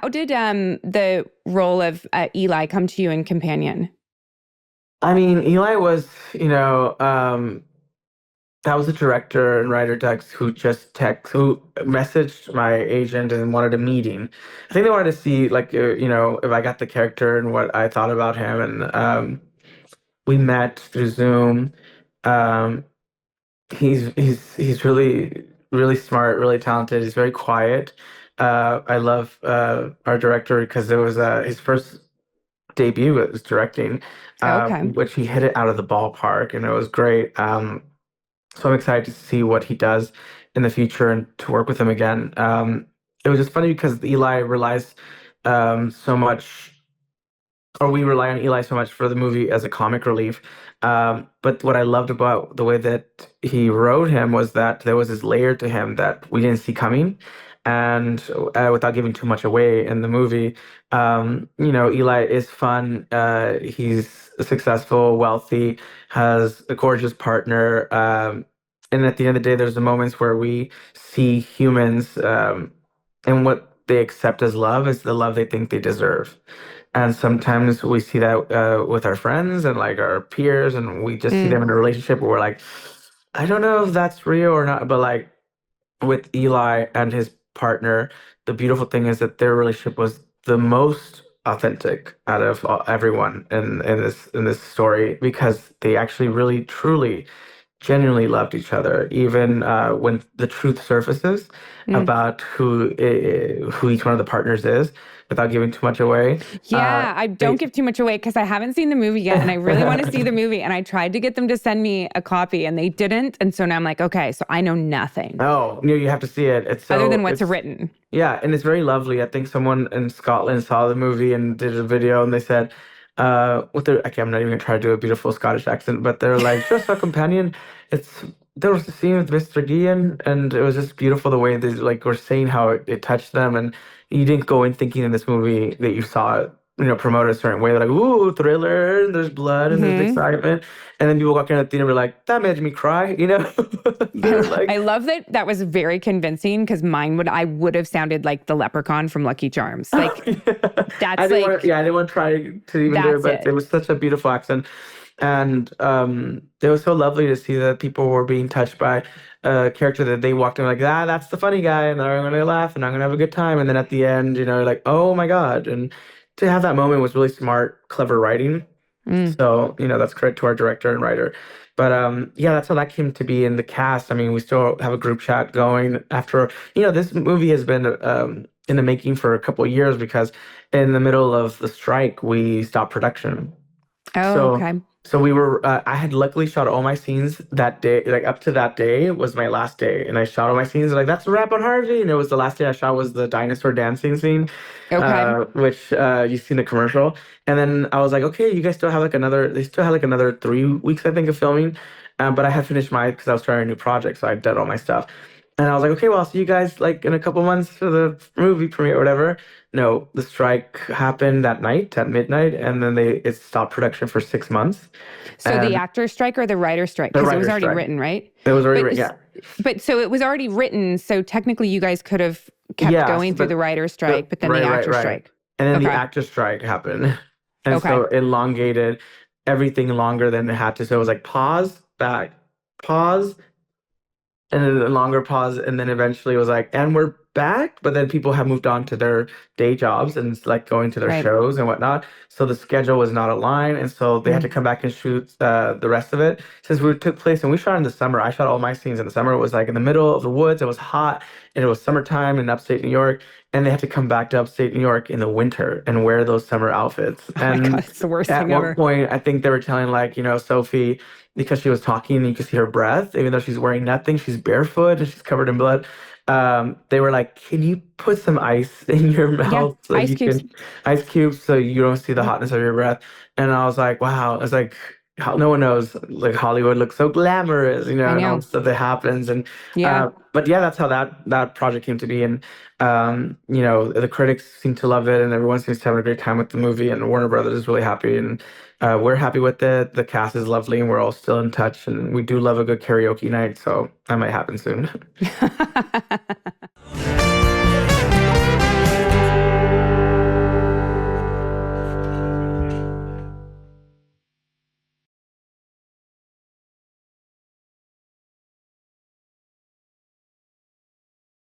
How did the role of Eli come to you in Companion? I mean, Eli was, that was the director and writer Dex who messaged my agent and wanted a meeting. I think they wanted to see like if I got the character and what I thought about him, and we met through Zoom. Um, he's really smart, really talented. He's very quiet. I love our director because it was his first debut. It was directing, Okay. which he hit it out of the ballpark, and it was great. So I'm excited to see what he does in the future and to work with him again. It was just funny because Eli relies so much, or we rely on Eli so much for the movie as a comic relief. But what I loved about the way that he wrote him was that there was this layer to him that we didn't see coming. And without giving too much away in the movie, Eli is fun. He's successful, wealthy, has a gorgeous partner. And at the end of the day, there's the moments where we see humans, and what they accept as love is the love they think they deserve. And sometimes we see that with our friends and like our peers, and we just see them Mm. in a relationship where we're like, I don't know if that's real or not. But like with Eli and his partner, the beautiful thing is that their relationship was the most authentic out of everyone in this story because they actually really truly genuinely loved each other, even when the truth surfaces Mm. about who each one of the partners is, without giving too much away. Yeah, I don't They, give too much away because I haven't seen the movie yet and I really want to see the movie. And I tried to get them to send me a copy and they didn't. And so now I'm like, okay, so I know nothing oh, you have to see it. other than what's written. Yeah, and it's very lovely. I think someone in Scotland saw the movie and did a video, and they said, with their, okay, I'm not even gonna try to do a beautiful Scottish accent, but they're like, just a companion. It's There was a scene with Mr. Guillén, and it was just beautiful the way they like were saying how it touched them, and you didn't go in thinking in this movie that you saw it, promoted a certain way. They're like, ooh, thriller, and there's blood and there's Hmm. excitement, and then people walking out of the theater were like, that made me cry. They're I like. love that that was very convincing because I would have sounded like the leprechaun from Lucky Charms. Like Yeah. that's like, I didn't want to try to even do it, that's but it it. was such a beautiful accent. And it was so lovely to see that people were being touched by a character that they walked in like, that's the funny guy, and I'm gonna laugh and I'm gonna have a good time. And then at the end, like, oh my God. And to have that moment was really smart, clever writing. Mm. So, that's credit to our director and writer. But yeah, that's how that came to be in the cast. I mean, we still have a group chat going after, this movie has been in the making for a couple of years because in the middle of the strike, we stopped production. Oh, So, okay. so I had luckily shot all my scenes that day, like up to that day was my last day. And I shot all my scenes, like, that's a wrap on Harvey. And it was the last day I shot was the dinosaur dancing scene, Okay. which you see in the commercial. And then I was like, okay, you guys still have like they still had like another 3 weeks, I think, of filming. But I had finished because I was starting a new project. So I did all my stuff. And I was like, okay, well, I'll see you guys like in a couple months for the movie premiere or whatever. No, the strike happened that night at midnight, and then it stopped production for 6 months. So the And actor strike or the writer strike? the Because it was writer's already strike. written, right? It was already But written, yeah. but so it was already written. So technically, you guys could have kept Yes, going through the but writer strike, but then the actor right. strike. And then the Okay. actor strike happened. And so Okay. it elongated everything longer than it had to. So it was like pause, back, pause, and then a longer pause, and then eventually it was like, and we're back. But then people have moved on to their day jobs and like going to their Right. shows and whatnot. So the schedule was not aligned, and so they had to Mm. come back and shoot the rest of it. Since we took place and we shot in the summer, I shot all my scenes in the summer. It was like in the middle of the woods. It was hot, and it was summertime in upstate New York. And they had to come back to upstate New York in the winter and wear those summer outfits. Oh my God, And it's the worst at thing one ever. point, I think they were telling like, Sophie, because she was talking and you could see her breath, even though she's wearing nothing, she's barefoot and she's covered in blood. They were like, can you put some ice in your Yeah. mouth so Ice you cubes. can ice cubes so you don't see the Yep. hotness of your breath? And I was like, wow, it's like how no one knows like Hollywood looks so glamorous, I and all the know. stuff that happens. And Yeah. but yeah, that's how that project came to be. And the critics seem to love it, and everyone seems to have a great time with the movie. And Warner Brothers is really happy, and we're happy with it. The cast is lovely, and we're all still in touch. And we do love a good karaoke night, so that might happen soon.